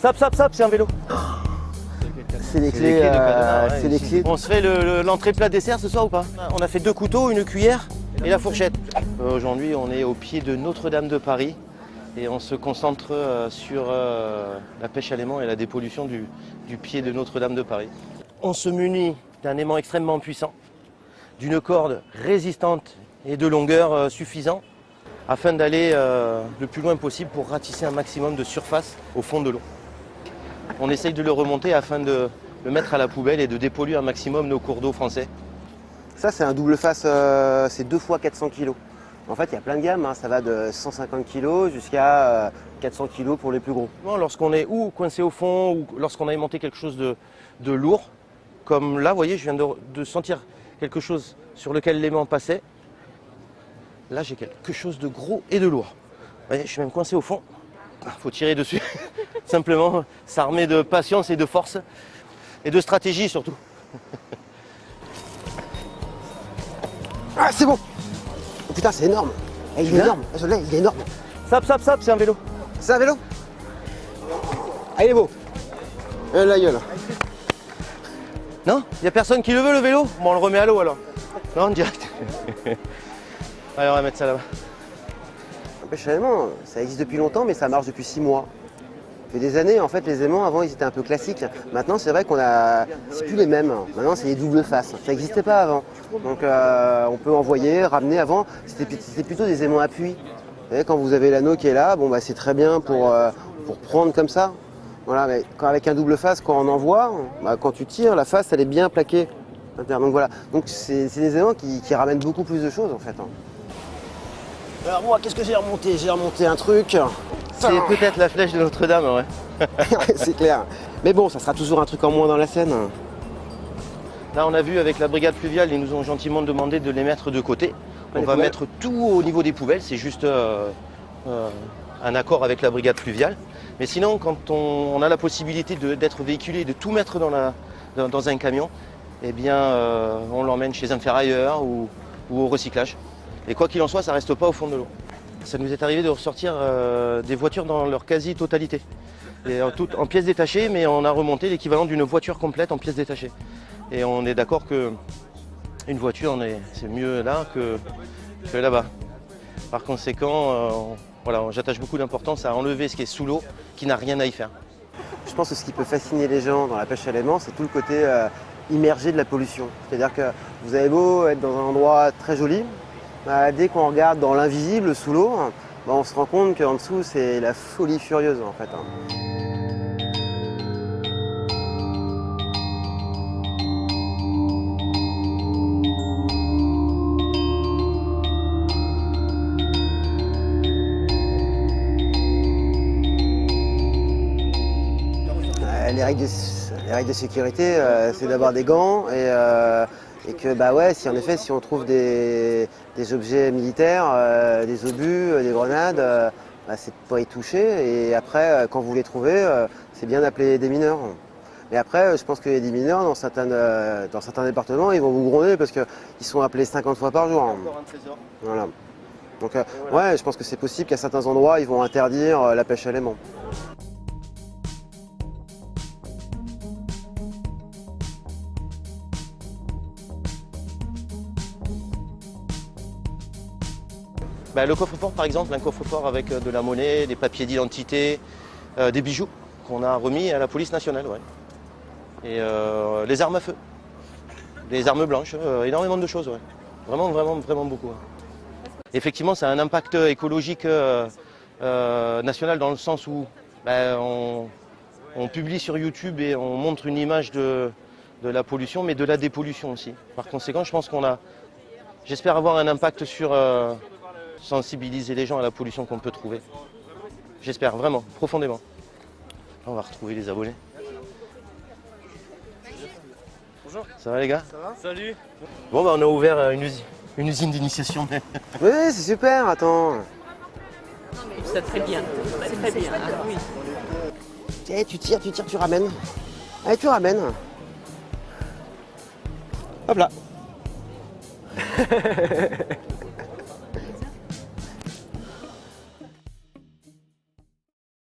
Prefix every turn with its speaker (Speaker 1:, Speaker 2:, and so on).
Speaker 1: Sap, c'est un vélo.
Speaker 2: C'est les clés de cadenas,
Speaker 1: c'est les clés. On se fait l'entrée plat dessert ce soir ou pas? On a fait 2 couteaux, une cuillère et la fourchette. Aujourd'hui, on est au pied de Notre-Dame de Paris et on se concentre sur la pêche à l'aimant et la dépollution du pied de Notre-Dame de Paris. On se munit d'un aimant extrêmement puissant, d'une corde résistante et de longueur suffisante afin d'aller le plus loin possible pour ratisser un maximum de surface au fond de l'eau. On essaye de le remonter afin de le mettre à la poubelle et de dépolluer un maximum nos cours d'eau français.
Speaker 2: Ça, c'est un double face, c'est 2 fois 400 kg. En fait, il y a plein de gammes, hein. Ça va de 150 kg jusqu'à 400 kg pour les plus gros.
Speaker 1: Lorsqu'on est ou coincé au fond, ou lorsqu'on a aimanté quelque chose de lourd, comme là, vous voyez, je viens de sentir quelque chose sur lequel l'aimant passait. Là, j'ai quelque chose de gros et de lourd. Vous voyez, je suis même coincé au fond. Il faut tirer dessus, simplement, s'armer de patience et de force, et de stratégie surtout.
Speaker 2: Ah, c'est bon. Oh, putain, c'est énorme. Eh, il est énorme, je l'ai, il est énorme.
Speaker 1: Sap, c'est un vélo.
Speaker 2: C'est un vélo? Ah, il est beau. La gueule.
Speaker 1: Non? Il n'y a personne qui le veut, le vélo? Bon, on le remet à l'eau alors. Non, direct. Allez, on va mettre ça là-bas.
Speaker 2: La pêche à l'aimant, ça existe depuis longtemps, mais ça marche depuis 6 mois. Ça fait des années, en fait, les aimants, avant, ils étaient un peu classiques. Maintenant, c'est vrai qu'on a... C'est plus les mêmes. Maintenant, c'est les doubles faces. Ça n'existait pas avant. Donc, on peut envoyer, ramener. Avant, c'était plutôt des aimants à puits. Vous savez, quand vous avez l'anneau qui est là, bon, bah, c'est très bien pour prendre comme ça. Voilà, mais avec un double face, quand on envoie, bah, quand tu tires, la face, elle est bien plaquée. Donc voilà. Donc, c'est des aimants qui ramènent beaucoup plus de choses, en fait. Alors moi, qu'est-ce que j'ai remonté? J'ai remonté un truc.
Speaker 1: C'est peut-être la flèche de Notre-Dame, ouais.
Speaker 2: C'est clair. Mais bon, ça sera toujours un truc en moins dans la Seine.
Speaker 1: Là, on a vu avec la brigade fluviale, ils nous ont gentiment demandé de les mettre de côté. On va mettre tout au niveau des poubelles, c'est juste un accord avec la brigade fluviale. Mais sinon, quand on a la possibilité d'être véhiculé, de tout mettre dans un camion, eh bien, on l'emmène chez un ferrailleur ou au recyclage. Et quoi qu'il en soit, ça ne reste pas au fond de l'eau. Ça nous est arrivé de ressortir des voitures dans leur quasi-totalité. En pièces détachées, mais on a remonté l'équivalent d'une voiture complète en pièces détachées. Et on est d'accord qu'une voiture, c'est mieux là que là-bas. Par conséquent, voilà, j'attache beaucoup d'importance à enlever ce qui est sous l'eau, qui n'a rien à y faire.
Speaker 2: Je pense que ce qui peut fasciner les gens dans la pêche à l'aimant, c'est tout le côté immergé de la pollution. C'est-à-dire que vous avez beau être dans un endroit très joli, dès qu'on regarde dans l'invisible sous l'eau, on se rend compte qu'en dessous c'est la folie furieuse en fait. Les règles de sécurité, c'est d'avoir des gants et que bah ouais, si on trouve des objets militaires, des obus, des grenades, c'est de pas y toucher. Et après, quand vous les trouvez, c'est bien d'appeler des mineurs. Mais après, je pense qu'il y a des mineurs dans certains départements, ils vont vous gronder parce qu'ils sont appelés 50 fois par jour.
Speaker 1: Encore un trésor.
Speaker 2: Voilà. Donc ouais, je pense que c'est possible qu'à certains endroits, ils vont interdire la pêche à l'aimant.
Speaker 1: Le coffre-fort par exemple, un coffre-fort avec de la monnaie, des papiers d'identité, des bijoux qu'on a remis à la police nationale. Ouais. Et les armes à feu, les armes blanches, énormément de choses. Ouais. Vraiment beaucoup. Ouais. Effectivement, ça a un impact écologique national dans le sens où on publie sur YouTube et on montre une image de la pollution, mais de la dépollution aussi. Par conséquent, je pense j'espère avoir un impact sur sensibiliser les gens à la pollution qu'on peut trouver. J'espère vraiment, profondément. On va retrouver les abonnés.
Speaker 3: Bonjour.
Speaker 1: Ça va les gars?
Speaker 3: Ça va? Salut.
Speaker 1: Bon on a ouvert une usine d'initiation.
Speaker 2: Oui, c'est super, attends.
Speaker 4: C'est très bien, c'est très bien. Ah, oui.
Speaker 2: Tiens, tu tires, tu ramènes. Allez, tu ramènes. Hop là.